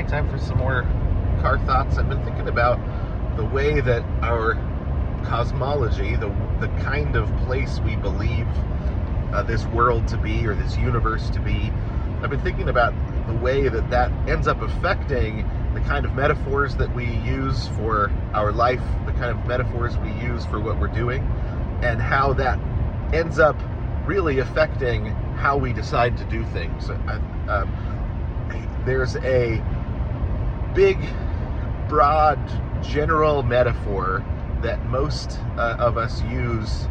time for some more car thoughts. I've been thinking about the way that our cosmology, the kind of place we believe this world to be, or this universe to be, I've been thinking about the way that ends up affecting the kind of metaphors that we use for our life, the kind of metaphors we use for what we're doing, and how that ends up really affecting how we decide to do things. There's a big, broad, general metaphor that most of us use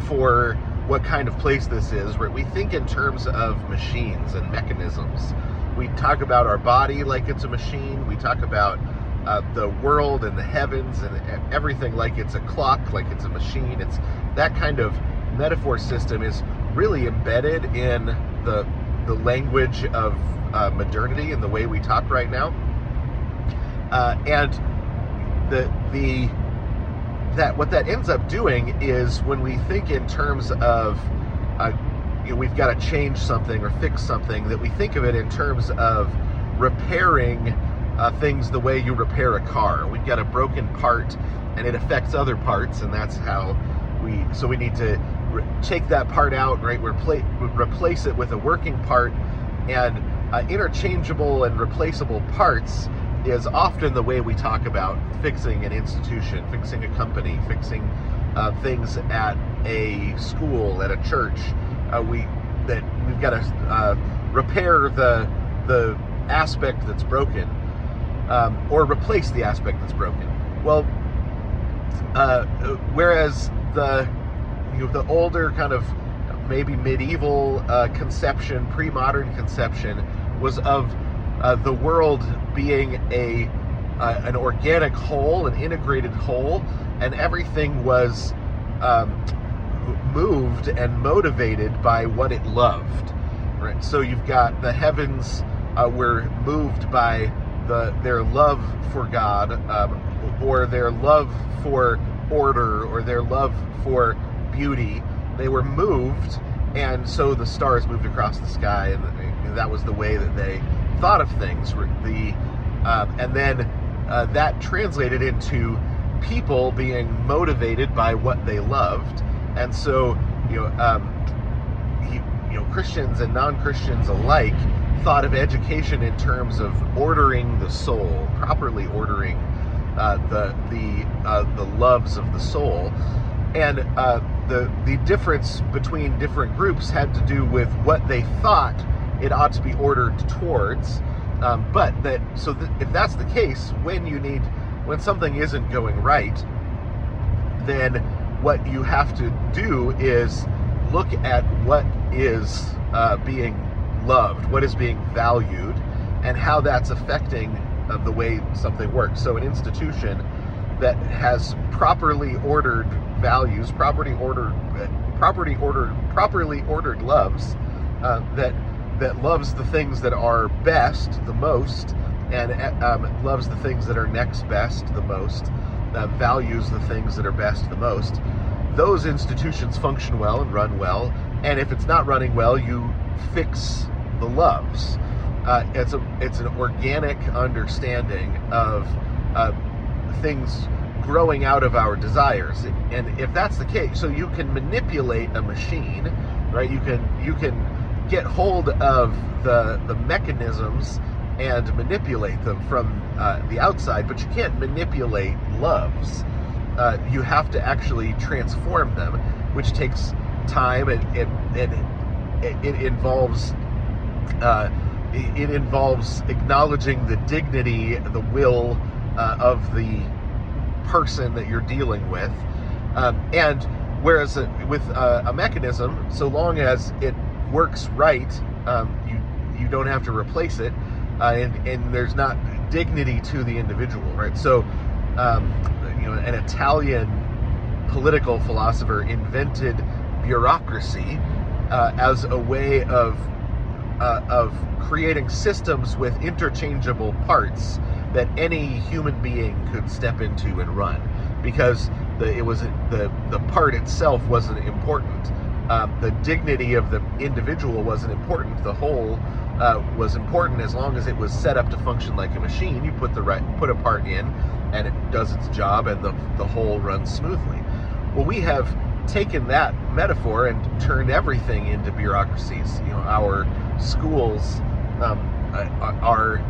for what kind of place this is, where we think in terms of machines and mechanisms. We talk about our body like it's a machine. We talk about the world and the heavens and everything like it's a clock, like it's a machine. It's that kind of metaphor system is really embedded in the language of modernity and the way we talk right now. And what that ends up doing is, when we think in terms of we've got to change something or fix something, that we think of it in terms of repairing things the way you repair a car. We've got a broken part and it affects other parts, and that's how we need to take that part out, right? Replace it with a working part. And interchangeable and replaceable parts is often the way we talk about fixing an institution, fixing a company, fixing things at a school, at a church. We've got to repair the aspect that's broken, or replace the aspect that's broken. Well, whereas the older kind of maybe medieval conception, pre-modern conception, was of the world being an organic whole, an integrated whole, and everything was moved and motivated by what it loved. Right? So you've got the heavens were moved by their love for God, or their love for order, or their love for beauty. They were moved, and so the stars moved across the sky, and that was the way that they thought of things. And then that translated into people being motivated by what they loved, and so Christians and non-Christians alike thought of education in terms of ordering the soul, properly ordering the loves of the soul. And the difference between different groups had to do with what they thought it ought to be ordered towards. If that's the case, when something isn't going right, then what you have to do is look at what is being loved, what is being valued, and how that's affecting the way something works. So an institution that has properly ordered values, properly ordered loves, that loves the things that are best the most, and loves the things that are next best the most, values the things that are best the most. Those institutions function well and run well, and if it's not running well, you fix the loves. It's an organic understanding of things growing out of our desires. And if that's the case, so you can manipulate a machine, right? You can get hold of the mechanisms and manipulate them from the outside, but you can't manipulate loves. You have to actually transform them, which takes time. It involves acknowledging the dignity, the will of the person that you're dealing with. And whereas with a mechanism, so long as it works right, you don't have to replace it, and there's not dignity to the individual, right? So, an Italian political philosopher invented bureaucracy as a way of creating systems with interchangeable parts that any human being could step into and run, because the part itself wasn't important. The dignity of the individual wasn't important. The whole was important as long as it was set up to function like a machine. You put a part in, and it does its job, and the whole runs smoothly. Well, we have taken that metaphor and turned everything into bureaucracies. Our schools are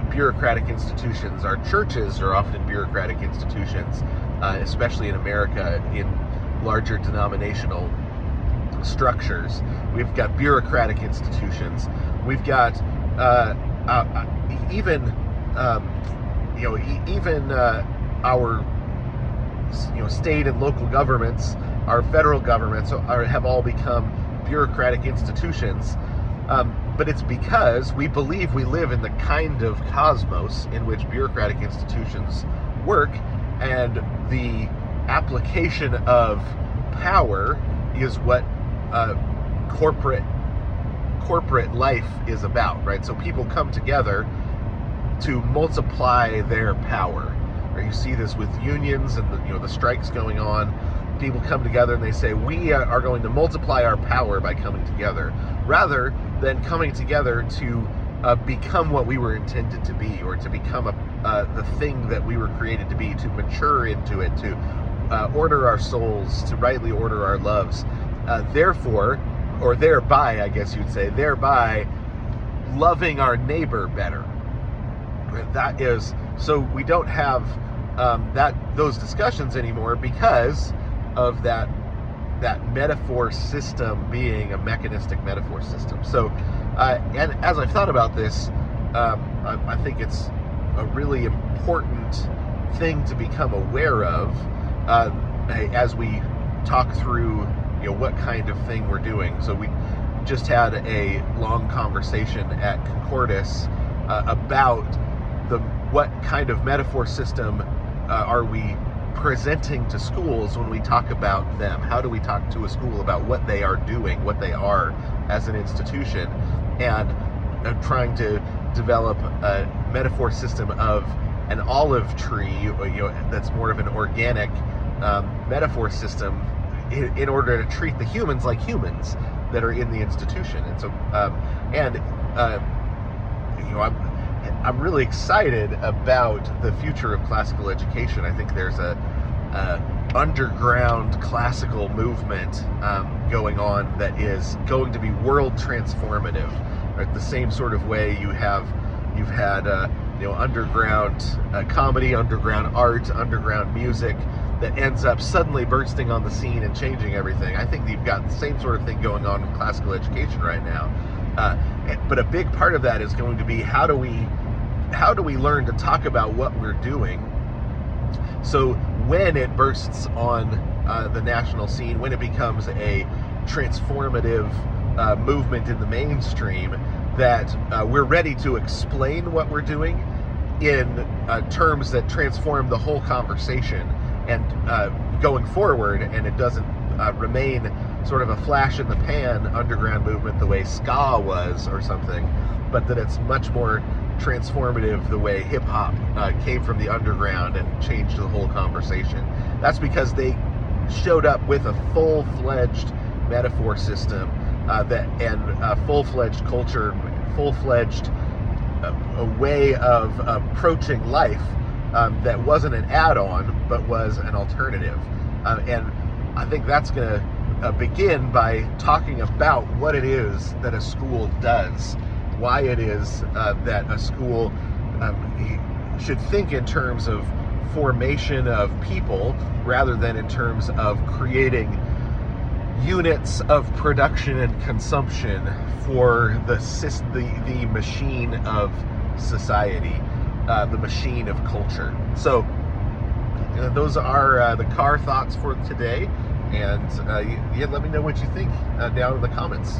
bureaucratic institutions. Our churches are often bureaucratic institutions, especially in America, in larger denominational structures. We've got bureaucratic institutions. We've got even our state and local governments, our federal governments have all become bureaucratic institutions. But it's because we believe we live in the kind of cosmos in which bureaucratic institutions work, and the application of power is what corporate life is about, right? So people come together to multiply their power. Right? You see this with unions and the strikes going on. People come together and they say, we are going to multiply our power by coming together, rather than coming together to become what we were intended to be, or to become the thing that we were created to be, to mature into it, to order our souls, to rightly order our loves. Therefore, or thereby, I guess you'd say, thereby loving our neighbor better. That is, so we don't have those discussions anymore because of that metaphor system being a mechanistic metaphor system. So, and as I've thought about this, I think it's a really important thing to become aware of as we talk through what kind of thing we're doing. So we just had a long conversation at Concordis about what kind of metaphor system are we presenting to schools when we talk about them. How do we talk to a school about what they are doing, what they are as an institution, and trying to develop a metaphor system of an olive tree, that's more of an organic metaphor system, in order to treat the humans like humans that are in the institution. And so, I'm really excited about the future of classical education. I think there's a underground classical movement going on that is going to be world transformative. Right? The same sort of way you've had underground comedy, underground art, underground music that ends up suddenly bursting on the scene and changing everything. I think you've got the same sort of thing going on in classical education right now. But a big part of that is going to be how do we learn to talk about what we're doing, so when it bursts on the national scene, when it becomes a transformative movement in the mainstream, that we're ready to explain what we're doing in terms that transform the whole conversation and going forward, and it doesn't remain sort of a flash in the pan underground movement the way ska was or something, but that it's much more transformative the way hip-hop came from the underground and changed the whole conversation. That's because they showed up with a full-fledged metaphor system and full-fledged culture, full-fledged a way of approaching life that wasn't an add-on but was an alternative. And I think that's going to begin by talking about what it is that a school does, why it is that a school should think in terms of formation of people rather than in terms of creating units of production and consumption for the machine of society, the machine of culture. So those are the car thoughts for today, and let me know what you think down in the comments.